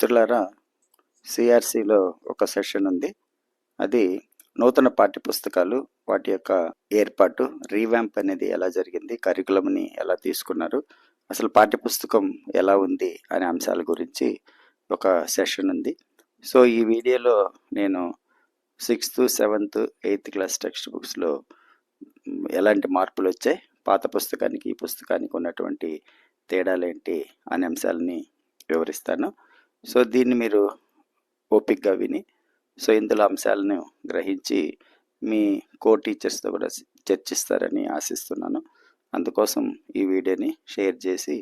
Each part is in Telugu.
మిత్రులారా, సిఆర్సిలో ఒక సెషన్ ఉంది. అది నూతన పాఠ్యపుస్తకాలు, వాటి యొక్క ఏర్పాటు, రీవ్యాంప్ అనేది ఎలా జరిగింది, కరికులంని ఎలా తీసుకున్నారు, అసలు పాఠ్యపుస్తకం ఎలా ఉంది అనే అంశాల గురించి ఒక సెషన్ ఉంది. సో ఈ వీడియోలో నేను 6th, 7th, 8th class text బుక్స్లో ఎలాంటి మార్పులు వచ్చాయి, పాత పుస్తకానికి ఈ పుస్తకానికి ఉన్నటువంటి తేడాలేంటి అనే అంశాలని వివరిస్తాను. సో దీన్ని మీరు ఓపిక్గా విని ఇందులో అంశాలను గ్రహించి మీ టీచర్స్తో కూడా చర్చిస్తారని ఆశిస్తున్నాను. అందుకోసం ఈ వీడియోని షేర్ చేసి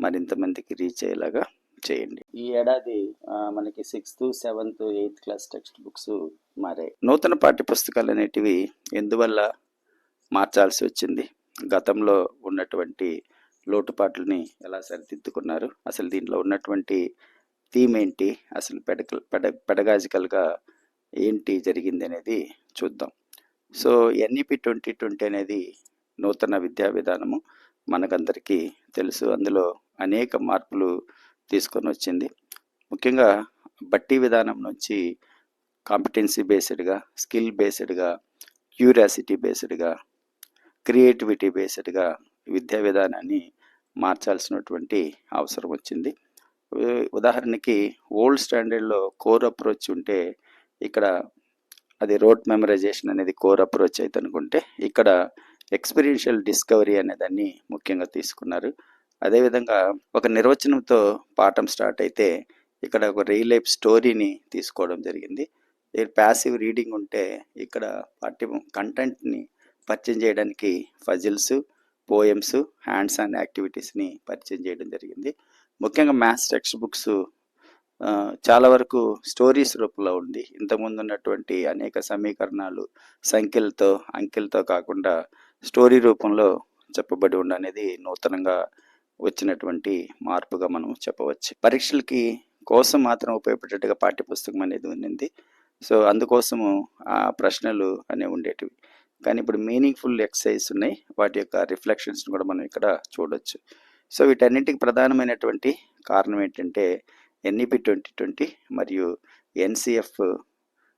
మరింత మందికి రీచ్ అయ్యేలాగా చేయండి. ఈ ఏడాది మనకి 6th, 7th, 8th class text books మారాయి. నూతన పాఠ్యపుస్తకాలు అనేటివి ఎందువల్ల మార్చాల్సి వచ్చింది, గతంలో ఉన్నటువంటి లోటుపాట్లని ఎలా సరిదిద్దుకున్నారు, అసలు దీంట్లో ఉన్నటువంటి థీమ్ ఏంటి, అసలు పెడగాజికల్గా ఏంటి జరిగింది అనేది చూద్దాం. సో ఎన్ఈపి 2020 అనేది నూతన విద్యా విధానము, మనకందరికీ తెలుసు. అందులో అనేక మార్పులు తీసుకొని వచ్చింది. ముఖ్యంగా బట్టి విధానం నుంచి కాంపిటెన్సీ బేస్డ్గా, స్కిల్ బేస్డ్గా, క్యూరియాసిటీ బేస్డ్గా, క్రియేటివిటీ బేస్డ్గా విద్యా విధానాన్ని మార్చాల్సినటువంటి అవసరం వచ్చింది. ఉదాహరణకి ఓల్డ్ స్టాండర్డ్లో కోర్ అప్రోచ్ ఉంటే ఇక్కడ అది రోడ్ మెమరైజేషన్ అనేది కోర్ అప్రోచ్ అయితే అనుకుంటే, ఇక్కడ ఎక్స్పీరియన్షియల్ డిస్కవరీ అనే దాన్ని ముఖ్యంగా తీసుకున్నారు. అదేవిధంగా ఒక నిర్వచనంతో పాఠం స్టార్ట్ అయితే ఇక్కడ ఒక రియల్ లైఫ్ స్టోరీని తీసుకోవడం జరిగింది. ప్యాసివ్ రీడింగ్ ఉంటే ఇక్కడ కంటెంట్ని పరిచయం చేయడానికి ఫజిల్స్, పోయమ్స్, హ్యాండ్స్ ఆన్ యాక్టివిటీస్ని పరిచయం చేయడం జరిగింది. ముఖ్యంగా మ్యాథ్స్ టెక్స్ట్ బుక్స్ చాలా వరకు స్టోరీస్ రూపంలో ఉంది. ఇంతకుముందు ఉన్నటువంటి అనేక సమీకరణాలు సంఖ్యలతో, అంకెలతో కాకుండా స్టోరీ రూపంలో చెప్పబడి ఉండనేది నూతనంగా వచ్చినటువంటి మార్పుగా మనం చెప్పవచ్చు. పరీక్షలకి కోసం మాత్రం ఉపయోగపడేట్టుగా పాఠ్యపుస్తకం అనేది ఉంది. సో అందుకోసము ఆ ప్రశ్నలు అనేవి ఉండేటివి. కానీ ఇప్పుడు మీనింగ్ఫుల్ ఎక్సర్సైజ్ ఉన్నాయి, వాటి యొక్క రిఫ్లెక్షన్స్ని కూడా మనం ఇక్కడ చూడొచ్చు. సో వీటన్నింటికి ప్రధానమైనటువంటి కారణం ఏంటంటే ఎన్ఈపి 2020 మరియు NCF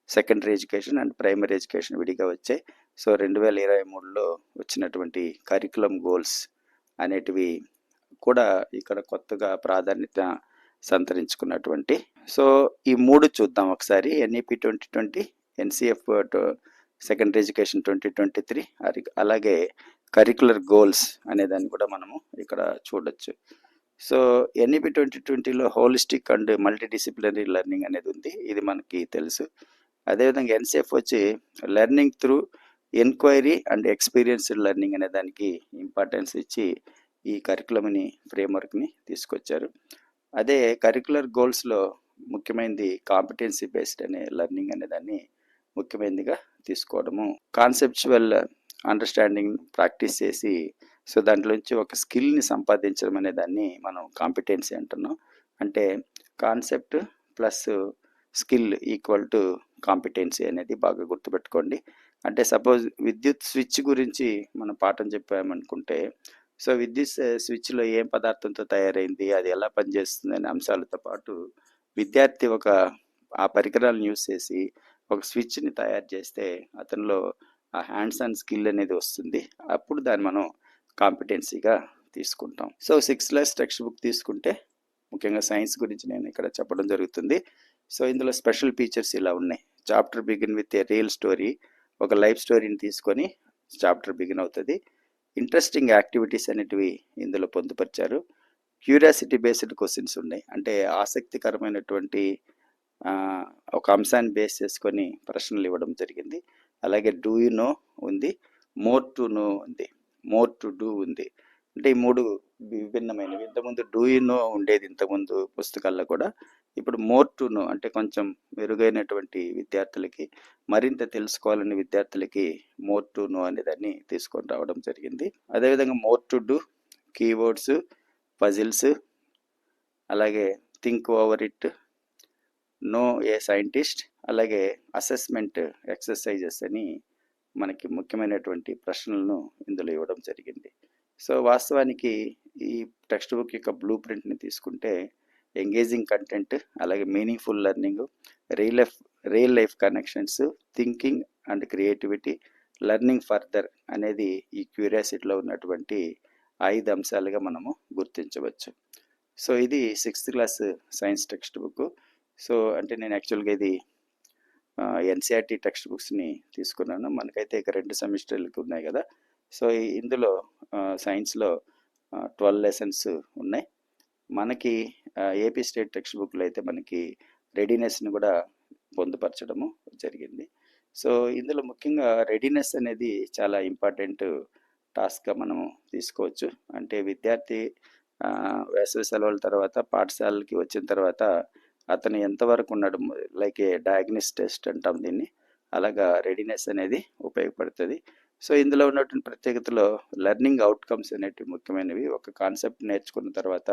secondary education and primary education విడిగా వచ్చాయి. సో 2023లో వచ్చినటువంటి కరికులం గోల్స్ అనేటివి కూడా ఇక్కడ కొత్తగా ప్రాధాన్యత సంతరించుకున్నటువంటి. సో ఈ మూడు చూద్దాం ఒకసారి. ఎన్ఈపి 2020, ఎన్సిఎఫ్ సెకండరీ ఎడ్యుకేషన్ 2023, అలాగే కరికులర్ గోల్స్ అనేదాన్ని కూడా మనము ఇక్కడ చూడొచ్చు. సో ఎన్ఈపి 2020లో హోలిస్టిక్ అండ్ మల్టీడిసిప్లినరీ లెర్నింగ్ అనేది ఉంది, ఇది మనకి తెలుసు. అదేవిధంగా ఎన్సిఎఫ్ వచ్చి learning through enquiry and experienced learning అనే దానికి ఇంపార్టెన్స్ ఇచ్చి ఈ కరికులంని ఫ్రేమ్వర్క్ని తీసుకొచ్చారు. అదే కరికులర్ గోల్స్లో ముఖ్యమైనది కాంపిటెన్సీ బేస్డ్ అనే లెర్నింగ్ అనే దాన్ని ముఖ్యమైనదిగా తీసుకోవడము, కాన్సెప్చువల్ అండర్స్టాండింగ్ ప్రాక్టీస్ చేసి సో దాంట్లోంచి ఒక స్కిల్ని సంపాదించడం అనే దాన్ని మనం కాంపిటెన్సీ అంటున్నాం. అంటే concept plus skill equal to competency అనేది బాగా గుర్తుపెట్టుకోండి. అంటే సపోజ్ విద్యుత్ స్విచ్ గురించి మనం పాఠం చెప్పామనుకుంటే, సో విద్యుత్ స్విచ్లో ఏం పదార్థంతో తయారైంది, అది ఎలా పనిచేస్తుంది అనే అంశాలతో పాటు విద్యార్థి ఆ పరికరాలను యూజ్ చేసి ఒక స్విచ్ని తయారు చేస్తే అతనిలో ఆ హ్యాండ్స్ ఆన్ స్కిల్ అనేది వస్తుంది. అప్పుడు దాన్ని మనం కాంపిటెన్సీగా తీసుకుంటాం. So 6th class text book తీసుకుంటే ముఖ్యంగా సైన్స్ గురించి నేను ఇక్కడ చెప్పడం జరుగుతుంది. సో ఇందులో స్పెషల్ ఫీచర్స్ ఇలా ఉన్నాయి. Chapter begin with a real story, ఒక లైఫ్ స్టోరీని తీసుకొని చాప్టర్ బిగిన్ అవుతుంది. ఇంట్రెస్టింగ్ యాక్టివిటీస్ అనేటివి ఇందులో పొందుపరిచారు. క్యూరియాసిటీ బేస్డ్ క్వశ్చన్స్ ఉన్నాయి, అంటే ఆసక్తికరమైనటువంటి ఒక అంశాన్ని బేస్ చేసుకొని ప్రశ్నలు ఇవ్వడం జరిగింది. అలాగే డూ యూ నో ఉంది, మోర్ టు నో ఉంది, మోర్ టు డూ ఉంది. అంటే ఈ మూడు విభిన్నమైనవి. ఇంతకుముందు డూ యూ నో ఉండేది ఇంతకుముందు పుస్తకాల్లో కూడా, ఇప్పుడు మోర్ టు నో అంటే కొంచెం మెరుగైనటువంటి విద్యార్థులకి, మరింత తెలుసుకోవాలని విద్యార్థులకి మోర్ టు నో అనే దాన్ని తీసుకొని రావడం జరిగింది. అదేవిధంగా more to do, keywords, puzzles, అలాగే think over it, know a scientist, అలాగే అసెస్మెంట్ ఎక్సర్సైజెస్ అని మనకి ముఖ్యమైనటువంటి ప్రశ్నలను ఇందులో ఇవ్వడం జరిగింది. సో వాస్తవానికి ఈ టెక్స్ట్ బుక్ యొక్క బ్లూ ప్రింట్ని తీసుకుంటే ఎంగేజింగ్ కంటెంట్, అలాగే meaningful learning, real life connections, thinking and creativity, learning further అనేది ఈ క్యూరియాసిటీలో ఉన్నటువంటి 5 అంశాలుగా మనము గుర్తించవచ్చు. సో ఇది 6th class science text book. So అంటే నేను యాక్చువల్గా ఇది ఎన్సీఆర్టీ టెక్స్ట్ బుక్స్ని తీసుకున్నాను. మనకైతే ఇక 2 సెమిస్టర్లకి ఉన్నాయి కదా. సో ఇందులో సైన్స్లో 12 లెసన్స్ ఉన్నాయి. మనకి ఏపీ స్టేట్ టెక్స్ట్ బుక్లో అయితే మనకి రెడీనెస్ని కూడా పొందుపరచడము జరిగింది. సో ఇందులో ముఖ్యంగా రెడీనెస్ అనేది చాలా ఇంపార్టెంట్ టాస్క్గా మనం తీసుకోవచ్చు. అంటే విద్యార్థి వేసవి సెలవుల తర్వాత పాఠశాలకి వచ్చిన తర్వాత అతను ఎంతవరకు ఉన్నాడు, లైక్ ఏ డయాగ్నోస్ టెస్ట్ అంటాం దీన్ని, అలాగా రెడీనెస్ అనేది ఉపయోగపడుతుంది. సో ఇందులో ఉన్నటువంటి ప్రత్యేకతలో లెర్నింగ్ అవుట్కమ్స్ అనేటివి ముఖ్యమైనవి. ఒక కాన్సెప్ట్ నేర్చుకున్న తర్వాత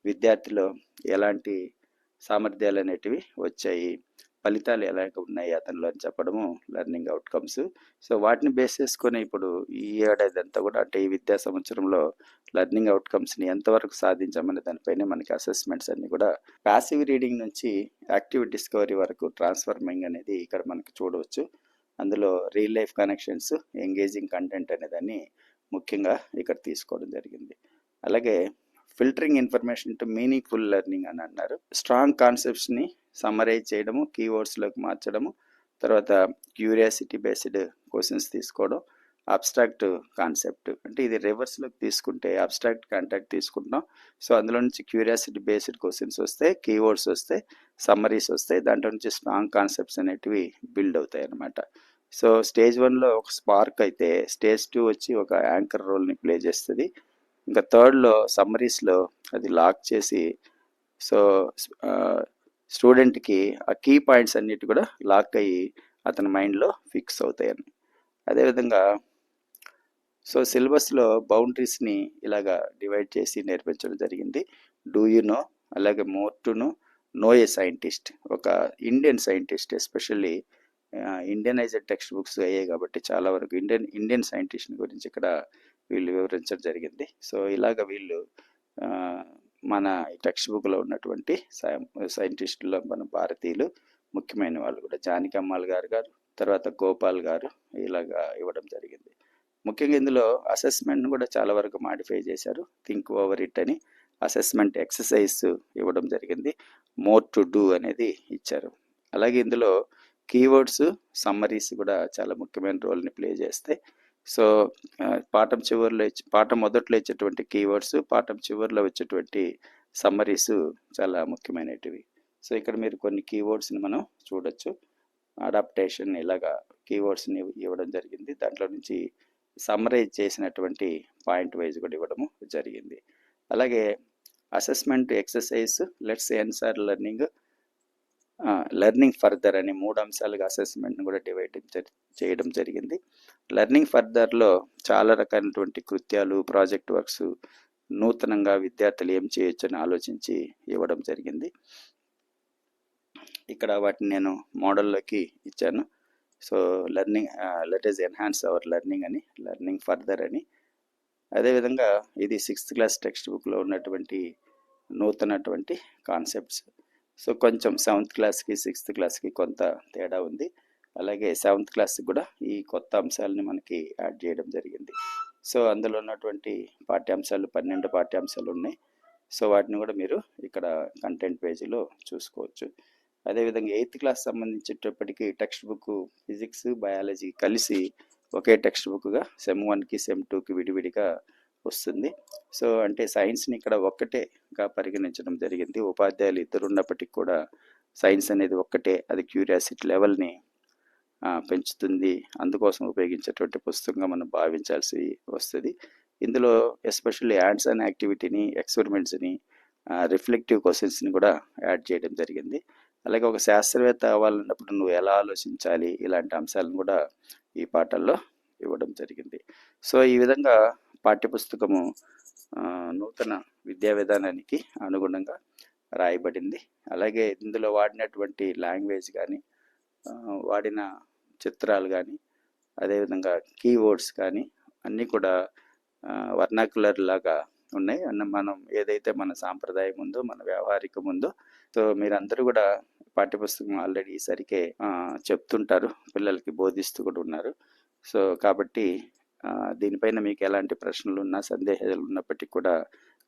విద్యార్థిలో ఎలాంటి సామర్థ్యాలు అనేటివి వచ్చాయి, ఫలితాలు ఎలాగ ఉన్నాయి అతనిలో అని చెప్పడము లెర్నింగ్ అవుట్కమ్స్. సో వాటిని బేస్ చేసుకొని ఇప్పుడు ఈ ఏడాది అంతా కూడా, అంటే ఈ విద్యా సంవత్సరంలో లెర్నింగ్ అవుట్కమ్స్ని ఎంతవరకు సాధించామనే దానిపైన మనకి అసెస్మెంట్స్ అన్ని కూడా ప్యాసివ్ రీడింగ్ నుంచి యాక్టివ్ డిస్కవరీ వరకు ట్రాన్స్ఫార్మింగ్ అనేది ఇక్కడ మనకి చూడవచ్చు. అందులో real life connections, engaging content అనే దాన్ని ముఖ్యంగా ఇక్కడ తీసుకోవడం జరిగింది. అలాగే filtering information to meaningful learning అని అన్నారు. స్ట్రాంగ్ కాన్సెప్ట్స్ని సమ్మరైజ్ చేయడము, కీవర్డ్స్లోకి మార్చడము, తర్వాత క్యూరియాసిటీ బేస్డ్ క్వశ్చన్స్ తీసుకోవడం, అబ్స్ట్రాక్ట్ కాన్సెప్ట్ అంటే ఇది రివర్స్లోకి తీసుకుంటే అబ్స్ట్రాక్ట్ కాంటాక్ట్ తీసుకుంటున్నాం. సో అందులో నుంచి క్యూరియాసిటీ బేస్డ్ క్వశ్చన్స్ వస్తాయి, కీవర్డ్స్ వస్తాయి, సమ్మరీస్ వస్తాయి, దాంట్లో నుంచి స్ట్రాంగ్ కాన్సెప్ట్స్ అనేటివి బిల్డ్ అవుతాయి అన్నమాట. సో స్టేజ్ 1లో ఒక స్పార్క్ అయితే స్టేజ్ 2 వచ్చి ఒక యాంకర్ రోల్ని ప్లే చేస్తుంది. ఇంకా థర్డ్లో సమ్మరీస్లో అది లాక్ చేసి సో స్టూడెంట్కి ఆ కీ పాయింట్స్ అన్నిటి కూడా లాక్ అయ్యి అతని మైండ్లో ఫిక్స్ అవుతాయని. అదేవిధంగా సో సిలబస్లో బౌండరీస్ని ఇలాగా డివైడ్ చేసి నేర్పించడం జరిగింది. డూ యూ నో, అలాగే more to know a scientist, ఒక Indian scientist, especially Indianised text books అయ్యాయి కాబట్టి చాలా వరకు ఇండియన్ సైంటిస్ట్ గురించి ఇక్కడ వీళ్ళు వివరించడం జరిగింది. సో ఇలాగ వీళ్ళు మన టెక్స్ట్ బుక్లో ఉన్నటువంటి సైంటిస్టుల్లో మన భారతీయులు ముఖ్యమైన వాళ్ళు కూడా జానకమ్మాల్ గారు తర్వాత గోపాల్ గారు ఇలాగా ఇవ్వడం జరిగింది. ముఖ్యంగా ఇందులో అసెస్మెంట్ను కూడా చాలా వరకు మాడిఫై చేశారు. థింక్ ఓవర్ ఇట్ అని అసెస్మెంట్ ఎక్సర్సైజ్ ఇవ్వడం జరిగింది. మోర్ టు డూ అనేది ఇచ్చారు. అలాగే ఇందులో కీవర్డ్స్, సమ్మరీస్ కూడా చాలా ముఖ్యమైన రోల్ని ప్లే చేస్తాయి. సో పాఠం మొదట్లో ఇచ్చేటువంటి కీవర్డ్స్, పాఠం చివరిలో వచ్చేటువంటి సమ్మరీస్ చాలా ముఖ్యమైనటివి. సో ఇక్కడ మీరు కొన్ని కీవర్డ్స్ని మనం చూడొచ్చు. అడాప్టేషన్ ఇలాగా కీవర్డ్స్ని ఇవ్వడం జరిగింది. దాంట్లో నుంచి సమ్మరైజ్ చేసినటువంటి పాయింట్ వైజ్ కూడా ఇవ్వడము జరిగింది. అలాగే assessment exercise, let's answer learning further అని 3 అంశాలుగా అసెస్మెంట్ని కూడా డివైడ్ చేయడం జరిగింది. లెర్నింగ్ ఫర్దర్లో చాలా రకాలైనటువంటి కృత్యాలు, ప్రాజెక్ట్ వర్క్స్ నూతనంగా విద్యార్థులు ఏం చేయొచ్చు అని ఆలోచించి ఇవ్వడం జరిగింది. ఇక్కడ వాటిని నేను మోడల్లోకి ఇచ్చాను. So learning let us enhance hour learning అని, లెర్నింగ్ ఫర్దర్ అని. అదేవిధంగా ఇది 6th క్లాస్ టెక్స్ట్ బుక్లో ఉన్నటువంటి నూతనటువంటి కాన్సెప్ట్స్. సో కొంచెం 7th క్లాస్కి 6th క్లాస్కి కొంత తేడా ఉంది. అలాగే 7th క్లాస్కి కూడా ఈ కొత్త అంశాలని మనకి యాడ్ చేయడం జరిగింది. సో అందులో ఉన్నటువంటి పాఠ్యాంశాలు 12 పాఠ్యాంశాలు ఉన్నాయి. సో వాటిని కూడా మీరు ఇక్కడ కంటెంట్ పేజీలో చూసుకోవచ్చు. అదేవిధంగా 8th క్లాస్ సంబంధించేటప్పటికి టెక్స్ట్ బుక్ ఫిజిక్స్, బయాలజీ కలిసి ఒకే టెక్స్ట్ బుక్గా సెమ్ 1కి సెమ్ 2కి విడివిడిగా వస్తుంది. సో అంటే సైన్స్ని ఇక్కడ ఒక్కటేగా పరిగణించడం జరిగింది. ఉపాధ్యాయులు ఇద్దరు ఉన్నప్పటికీ కూడా సైన్స్ అనేది ఒక్కటే, అది క్యూరియాసిటీ లెవెల్ని పెంచుతుంది, అందుకోసం ఉపయోగించేటువంటి పుస్తకంగా మనం భావించాల్సి వస్తుంది. ఇందులో ఎస్పెషల్లీ హ్యాండ్స్ ఆన్ యాక్టివిటీని, ఎక్స్పెరిమెంట్స్ని, రిఫ్లెక్టివ్ క్వశ్చన్స్ని కూడా యాడ్ చేయడం జరిగింది. అలాగే ఒక శాస్త్రవేత్త అవ్వాలన్నప్పుడు నువ్వు ఎలా ఆలోచించాలి, ఇలాంటి అంశాలను కూడా ఈ పాఠాల్లో ఇవ్వడం జరిగింది. సో ఈ విధంగా పాఠ్యపుస్తకము నూతన విద్యా విధానానికి అనుగుణంగా రాయబడింది. అలాగే ఇందులో వాడినటువంటి లాంగ్వేజ్ కానీ, వాడిన చిత్రాలు కానీ, అదేవిధంగా కీవర్డ్స్ కానీ అన్నీ కూడా వర్నాక్యులర్ లాగా ఉన్నాయి. మనం ఏదైతే మన సాంప్రదాయం ఉందో, మన వ్యవహారికం ఉందో, సో మీరందరూ కూడా పాఠ్యపుస్తకం ఆల్రెడీ సరిగ్గా చెప్తుంటారు, పిల్లలకి బోధిస్తూ కూడా ఉన్నారు. సో కాబట్టి దీనిపైన మీకు ఎలాంటి ప్రశ్నలు ఉన్నా, సందేహాలు ఉన్నప్పటికీ కూడా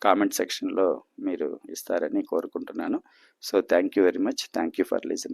కామెంట్ సెక్షన్లో మీరు ఇస్తారని కోరుకుంటున్నాను. So thank you very much. Thank you for listening.